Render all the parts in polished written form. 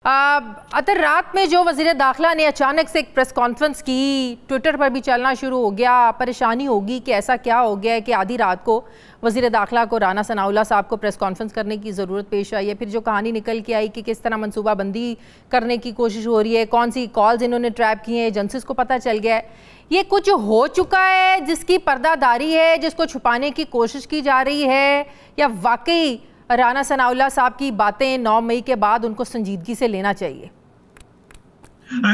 अतर रात में जो वज़ीर दाखिला ने अचानक से एक प्रेस कॉन्फ्रेंस की, ट्विटर पर भी चलना शुरू हो गया, परेशानी होगी कि ऐसा क्या हो गया है कि आधी रात को वज़ीर दाखिला को राना सनाउल्लाह साहब को प्रेस कॉन्फ्रेंस करने की ज़रूरत पेश आई है। फिर जो कहानी निकल के आई कि किस तरह मनसूबाबंदी करने की कोशिश हो रही है, कौन सी कॉल्स इन्होंने ट्रैप की हैं, एजेंसीज को पता चल गया है। ये कुछ हो चुका है जिसकी पर्दादारी है, जिसको छुपाने की कोशिश की जा रही है, या वाकई राना सनाउल्लाह साहब की बातें 9 मई के बाद उनको संजीदगी से लेना चाहिए?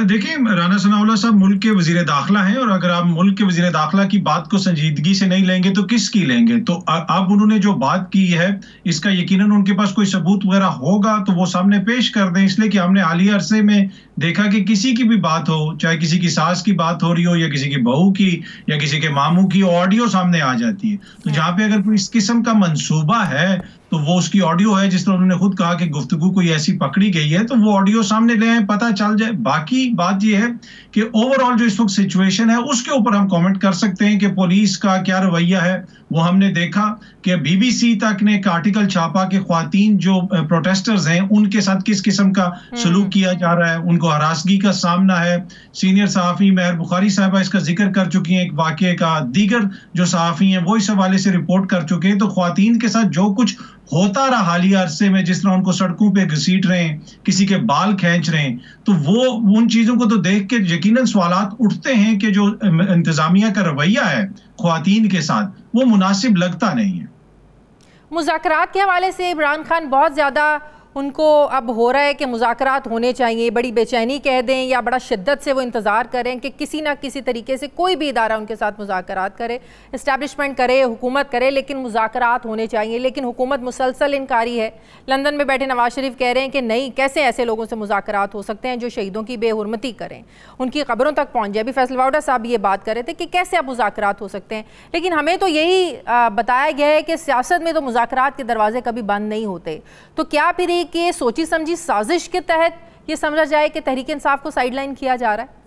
देखिए, राना सनाउल्लाह साहब मुल्क के वजीर दाखिला हैं, और अगर आप मुल्क के वजीर दाखिला की बात को संजीदगी से नहीं लेंगे तो किसकी लेंगे? तो अब उन्होंने जो बात की है, इसका यकीनन उनके पास कोई सबूत वगैरह होगा तो वो सामने पेश कर दें। इसलिए कि हमने हालिया अरसे में देखा कि किसी की भी बात हो, चाहे किसी की सास की बात हो रही हो या किसी की बहू की या किसी के मामू की, ऑडियो सामने आ जाती है। तो जहां पे अगर कोई इस किस्म का मंसूबा है तो वो उसकी ऑडियो है, जिस तरह उन्होंने खुद कहा कि गुफ्तगू कोई ऐसी पकड़ी गई है, तो वो ऑडियो सामने ले आए, पता चल जाए। बाकी बात ये है कि ओवरऑल जो इस वक्त सिचुएशन है उसके ऊपर हम कमेंट कर सकते हैं कि पुलिस का क्या रवैया है। वो हमने देखा कि BBC तक ने एक आर्टिकल छापा कि ख्वातीन जो प्रोटेस्टर्स हैं उनके साथ किस किस्म का सलूक किया जा रहा है, उनको हरासगी का सामना है। सीनियर सहाफ़ी मेहर बुखारी साहबा इसका जिक्र कर चुकी हैं एक वाक़ये का, दीगर जो सहाफ़ी हैं वो इस हवाले से रिपोर्ट कर चुके हैं। तो ख्वातीन के साथ जो कुछ होता रहा हालिया अरसे में, जिस तरह उनको सड़कों पे घसीट रहे हैं, किसी के बाल खींच रहे हैं, तो वो उन चीजों को तो देख के यकीनन सवालात उठते हैं कि जो इंतजामिया का रवैया है ख्वातीन के साथ वो मुनासिब लगता नहीं है। मुज़ाकरात के हवाले से इमरान खान बहुत ज़्यादा उनको अब हो रहा है कि मुज़ाकरात होने चाहिए, बड़ी बेचैनी कह दें या बड़ा शिद्दत से वो इंतज़ार करें कि किसी ना किसी तरीके से कोई भी इदारा उनके साथ मुज़ाकरात करे, इस्टेब्लिशमेंट करे, हुकूमत करे, लेकिन मुज़ाकरात होने चाहिए। लेकिन हुकूमत मुसलसल इनकारी है। लंदन में बैठे नवाज शरीफ कह रहे हैं कि नहीं, कैसे ऐसे लोगों से मुज़ाकरात हो सकते हैं जो शहीदों की बेहुरमती करें, उनकी कब्रों तक पहुँच जाए। अभी फैसल वाउडा साहब ये बात कर रहे थे कि कैसे अब मुज़ाकरात हो सकते हैं, लेकिन हमें तो यही बताया गया है कि सियासत में तो मुज़ाकरात के दरवाजे कभी बंद नहीं होते। तो क्या फिर कि सोची समझी साजिश के तहत ये समझा जाए कि तहरीक इंसाफ को साइडलाइन किया जा रहा है?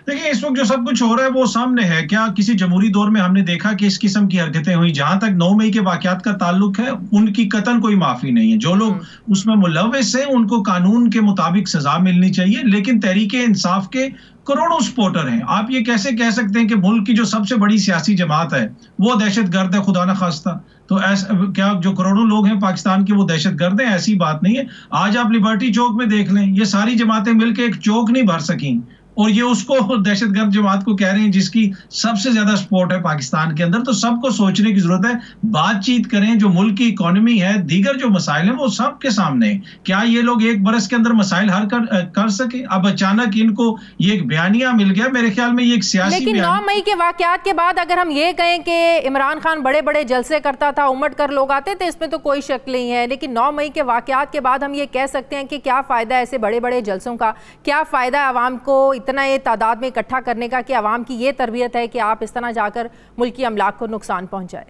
देखिए, इस वक्त जो सब कुछ हो रहा है वो सामने है। क्या किसी जमहूरी दौर में हमने देखा कि इस किस्म की हरकतें हुई? जहां तक 9 मई के वाकयात का ताल्लुक है, उनकी कतन कोई माफी नहीं है। जो लोग उसमें मुलव्विस हैं उनको कानून के मुताबिक सजा मिलनी चाहिए, लेकिन तहरीक इंसाफ के करोड़ों सपोर्टर हैं। आप ये कैसे कह सकते हैं कि मुल्क की जो सबसे बड़ी सियासी जमात है वो दहशतगर्द है? खुदा न खास्ता, तो ऐसा क्या जो करोड़ों लोग हैं पाकिस्तान के वो दहशतगर्द हैं? ऐसी बात नहीं है। आज आप लिबर्टी चौक में देख लें, ये सारी जमातें मिलकर एक चौक नहीं भर सकी, और ये उसको दहशतगर्द जमात को कह रहे हैं जिसकी सबसे ज्यादा सपोर्ट है पाकिस्तान के अंदर। तो सबको सोचने की जरूरत है, बातचीत करें। जो मुल्क की इकोनॉमी है, दीगर जो मसाइल हैं वो सबके सामने है। क्या ये लोग एक बरस के अंदर मसाइल हल कर सके? अब अचानक इनको ये एक बयानिया मिल गया, मेरे ख्याल में ये एक सियासी। लेकिन 9 मई के वाकयात के बाद अगर हम ये कहें कि इमरान खान बड़े बड़े जलसे करता था, उमड़ कर लोग आते थे, इसमें तो कोई शक नहीं है। लेकिन 9 मई के वाकयात के बाद हम ये कह सकते हैं कि क्या फायदा ऐसे बड़े बड़े जलसों का? क्या फायदा आवाम को इतना ये तादाद में इकट्ठा करने का कि आवाम की ये तरबियत है कि आप इस तरह जाकर मुल्की अमलाक को नुकसान पहुंचाए?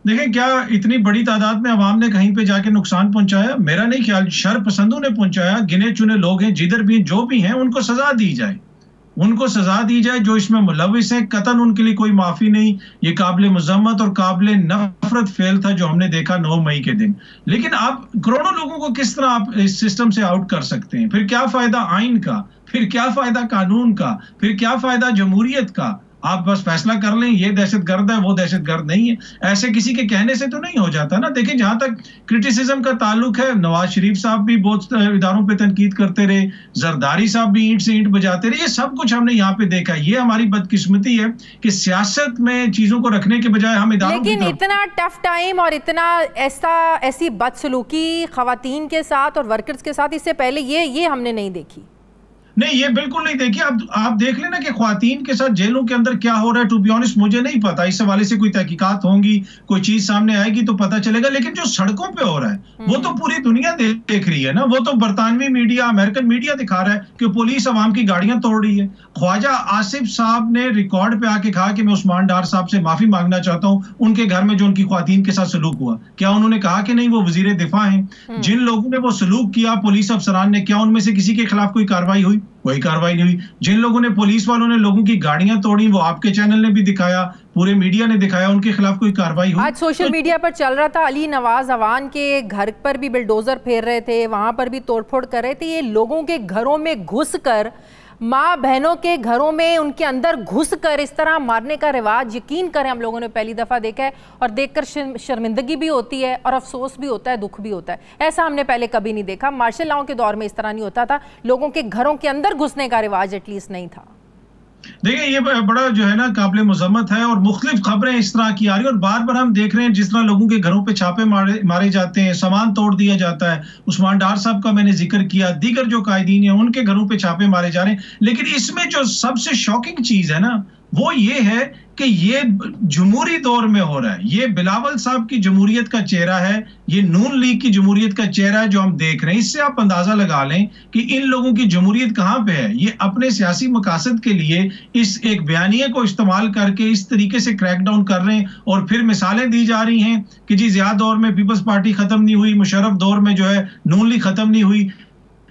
देखिए, क्या इतनी बड़ी तादाद में अवाम ने कहीं पे जाके नुकसान पहुंचाया? मेरा नहीं ख्याल। शर पसंदों ने पहुंचाया। गिने चुने लोग हैं, जिधर भी जो भी हैं उनको सजा दी जाए, उनको सजा दी जाए जो इसमें मुलव्विस है। कतन उनके लिए कोई माफी नहीं। ये काबिल मजम्मत और काबिल नफरत फेल था जो हमने देखा 9 मई के दिन। लेकिन आप करोड़ों लोगों को किस तरह आप इस सिस्टम से आउट कर सकते हैं? फिर क्या फायदा आइन का, फिर क्या फायदा कानून का, फिर क्या फायदा जमहूरियत का? आप बस फैसला कर लें ये दहशतगर्द है, वो दहशतगर्द नहीं है। ऐसे किसी के कहने से तो नहीं हो जाता ना। देखिए, जहां तक क्रिटिसिज्म का ताल्लुक है, नवाज शरीफ साहब भी बहुत इदारों पे तनकीद करते रहे, जरदारी साहब भी ईंट से ईंट बजाते रहे। ये सब कुछ हमने यहाँ पे देखा। ये हमारी बदकिस्मती है कि सियासत में चीजों को रखने के बजाय हम इदारों की लेकिन इतना टफ टाइम और इतना ऐसी बदसलूकी खवातीन के साथ और वर्कर्स के साथ इससे पहले ये हमने नहीं देखी। नहीं, ये बिल्कुल नहीं देखिए। आप देख लेना कि ख्वातीन के साथ जेलों के अंदर क्या हो रहा है। टू बी ऑनेस्ट मुझे नहीं पता, इस हवाले से कोई तहकीकात होंगी, कोई चीज सामने आएगी तो पता चलेगा। लेकिन जो सड़कों पे हो रहा है वो तो पूरी दुनिया देख रही है ना। वो तो बरतानवी मीडिया, अमेरिकन मीडिया दिखा रहा है कि पुलिस अवाम की गाड़ियां तोड़ रही है। ख्वाजा आसिफ साहब ने रिकॉर्ड पे आके कहा कि मैं उस्मान डार साहब से माफी मांगना चाहता हूँ उनके घर में जो उनकी ख्वातीन के साथ सलूक हुआ। क्या उन्होंने कहा कि नहीं, वो वजीर दिफा हैं? जिन लोगों ने वो सलूक किया पुलिस अफसरान ने, क्या उनमें से किसी के खिलाफ कोई कार्रवाई हुई? कोई कार्रवाई नहीं हुई। जिन लोगों ने, पुलिस वालों ने लोगों की गाड़ियां तोड़ी, वो आपके चैनल ने भी दिखाया, पूरे मीडिया ने दिखाया, उनके खिलाफ कोई कार्रवाई हुई? आज सोशल मीडिया पर चल रहा था, अली नवाज अवान के घर पर भी बिल्डोजर फेर रहे थे, वहां पर भी तोड़फोड़ कर रहे थे। ये लोगों के घरों में घुसकर, माँ बहनों के घरों में उनके अंदर घुसकर इस तरह मारने का रिवाज, यकीन करें हम लोगों ने पहली दफ़ा देखा है और देखकर शर्मिंदगी भी होती है और अफसोस भी होता है, दुख भी होता है। ऐसा हमने पहले कभी नहीं देखा। मार्शल लॉ के दौर में इस तरह नहीं होता था, लोगों के घरों के अंदर घुसने का रिवाज एटलीस्ट नहीं था। देखिए, ये बड़ा जो है ना काबिल मजम्मत है और मुख्तलिफ खबरें इस तरह की आ रही है और बार बार हम देख रहे हैं जिस तरह लोगों के घरों पे छापे मारे जाते हैं, सामान तोड़ दिया जाता है। उस्मान डार साहब का मैंने जिक्र किया, दीगर जो कायदीन है उनके घरों पे छापे मारे जा रहे हैं। लेकिन इसमें जो सबसे शॉकिंग चीज है ना, वो ये है कि ये जमहूरी दौर में हो रहा है। ये बिलावल साहब की जमहूरियत का चेहरा है, ये नून लीग की जमहूरियत का चेहरा है जो हम देख रहे हैं। इससे आप अंदाजा लगा लें कि इन लोगों की जमहूरियत कहां पे है। ये अपने सियासी मकासद के लिए इस एक बयानिए को इस्तेमाल करके इस तरीके से क्रैकडाउन कर रहे हैं और फिर मिसालें दी जा रही हैं कि जी ज़िया दौर में पीपल्स पार्टी खत्म नहीं हुई, मुशर्रफ दौर में जो है नून लीग खत्म नहीं हुई,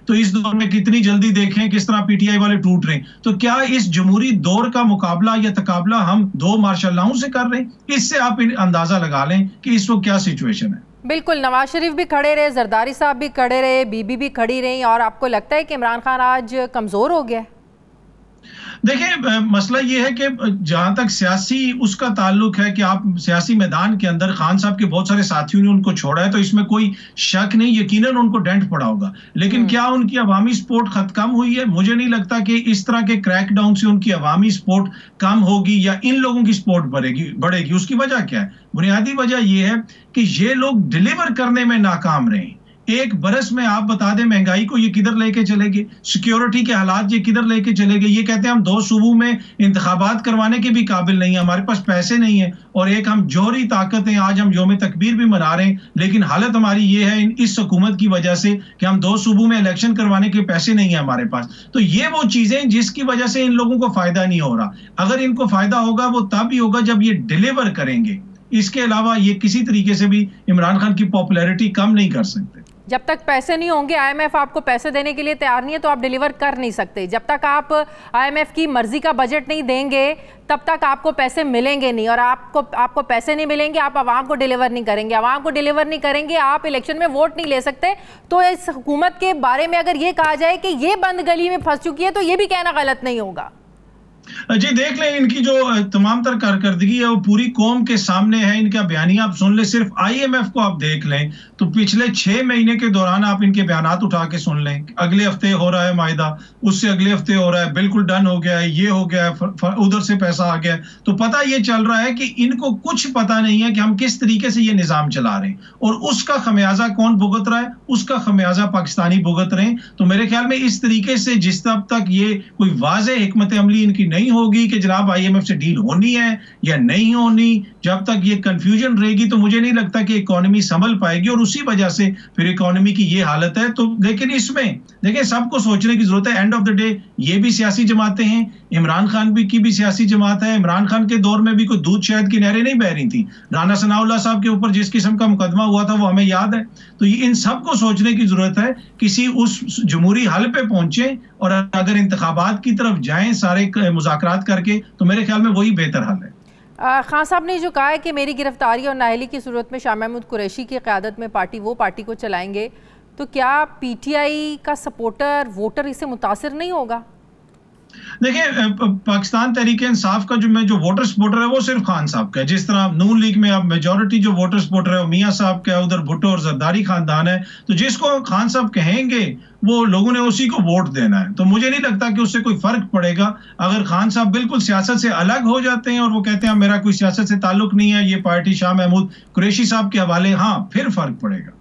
तो इस दौर में कितनी जल्दी देखें किस तरह पीटीआई वाले टूट रहे हैं। तो क्या इस जमहूरी दौर का मुकाबला या तकाबला हम दो मार्शल लॉ से कर रहे हैं? इससे आप अंदाजा लगा लें कि इस वक्त क्या सिचुएशन है। बिल्कुल, नवाज शरीफ भी खड़े रहे, जरदारी साहब भी खड़े रहे, बीबी भी खड़ी रही, और आपको लगता है कि इमरान खान आज कमजोर हो गया है? देखिए, मसला ये है कि जहां तक सियासी उसका ताल्लुक है कि आप सियासी मैदान के अंदर खान साहब के बहुत सारे साथियों ने उनको छोड़ा है, तो इसमें कोई शक नहीं, यकीनन उनको डेंट पड़ा होगा। लेकिन क्या उनकी अवामी सपोर्ट कम हुई है? मुझे नहीं लगता कि इस तरह के क्रैकडाउन से उनकी अवामी सपोर्ट कम होगी या इन लोगों की सपोर्ट बढ़ेगी। उसकी वजह क्या है? बुनियादी वजह यह है कि ये लोग डिलीवर करने में नाकाम रहे। एक बरस में आप बता दें महंगाई को ये किधर लेके चले गए, सिक्योरिटी के हालात ये किधर लेके चले गए। ये कहते हैं हम 2 सूबों में इंतखाबात करवाने के भी काबिल नहीं है, हमारे पास पैसे नहीं है, और एक हम जौहरी ताकत हैं। आज हम यौम तकबीर भी मना रहे हैं, लेकिन हालत हमारी ये है इस हुकूमत की वजह से कि हम 2 सूबों में इलेक्शन करवाने के पैसे नहीं है हमारे पास। तो ये वो चीजें जिसकी वजह से इन लोगों को फायदा नहीं हो रहा। अगर इनको फायदा होगा वो तब ही होगा जब ये डिलीवर करेंगे। इसके अलावा ये किसी तरीके से भी इमरान खान की पॉपुलैरिटी कम नहीं कर सकते। जब तक पैसे नहीं होंगे, आईएमएफ आपको पैसे देने के लिए तैयार नहीं है, तो आप डिलीवर कर नहीं सकते। जब तक आप आईएमएफ की मर्जी का बजट नहीं देंगे तब तक आपको पैसे मिलेंगे नहीं, और आपको पैसे नहीं मिलेंगे, आप आवाम को डिलीवर नहीं करेंगे। आवाम को डिलीवर नहीं करेंगे, आप इलेक्शन में वोट नहीं ले सकते। तो इस हुकूमत के बारे में अगर ये कहा जाए कि ये बंद गली में फंस चुकी है, तो ये भी कहना गलत नहीं होगा। जी देख लें, इनकी जो तमाम तर कारकर्दगी है वो पूरी कौम के सामने है। इनका बयानिया आप सुन लें, सिर्फ आईएमएफ को आप देख लें तो पिछले 6 महीने के दौरान आप इनके बयानात उठा के सुन लें। अगले हफ्ते हो रहा है मायदा, उससे अगले हफ्ते हो रहा है बिल्कुल डन हो गया है, ये हो गया है, उधर से पैसा आ गया है। तो पता ये चल रहा है कि इनको कुछ पता नहीं है कि हम किस तरीके से ये निजाम चला रहे हैं, और उसका खमियाजा कौन भुगत रहा है? उसका खमियाजा पाकिस्तानी भुगत रहे हैं। तो मेरे ख्याल में इस तरीके से जिस तक ये कोई वाज़ेह हिकमत अमली इनकी नहीं होगी कि जनाब आईएमएफ से डील होनी है या नहीं होनी, जब तक ये कंफ्यूजन रहेगी तो मुझे नहीं लगता कि इकोनॉमी संभल पाएगी, और उसी वजह से फिर इकोनॉमी की ये हालत है। तो लेकिन इसमें देखिए सबको सोचने की जरूरत है। एंड ऑफ द डे ये भी सियासी जमातें हैं, इमरान खान की भी सियासी जमात है। इमरान खान के दौर में भी कोई दूध शहद की नहरें नहीं बह रही थी। राना सनाउल्लाह साहब के ऊपर जिस किस्म का मुकदमा हुआ था वो हमें याद है। तो ये इन सबको सोचने की जरूरत है, किसी उस जमहूरी हल पे पहुंचे, और अगर इंतखाबात की तरफ जाएं सारे मुज़ाकरात करके, तो मेरे ख्याल में वही बेहतर हल है। खान साहब ने जो कहा है कि मेरी गिरफ्तारी और नाअहली की सूरत में शाह महमूद कुरैशी की क़यादत में पार्टी को चलाएंगे, तो क्या पीटीआई का सपोर्टर वोटर इससे मुतासिर नहीं होगा? देखिए, पाकिस्तान तहरीक इंसाफ का जो वोटर सपोर्टर है वो सिर्फ खान साहब का है। जिस तरह नून लीग में अब मेजॉरिटी जो वोटर सपोर्टर है वो मियां साहब का है, उधर भुट्टो और जरदारी खानदान है। तो जिसको खान साहब कहेंगे वो लोगों ने उसी को वोट देना है। तो मुझे नहीं लगता कि उससे कोई फर्क पड़ेगा। अगर खान साहब बिल्कुल सियासत से अलग हो जाते हैं और वो कहते हैं मेरा कोई सियासत से ताल्लुक नहीं है, ये पार्टी शाह महमूद कुरैशी साहब के हवाले, हाँ फिर फर्क पड़ेगा।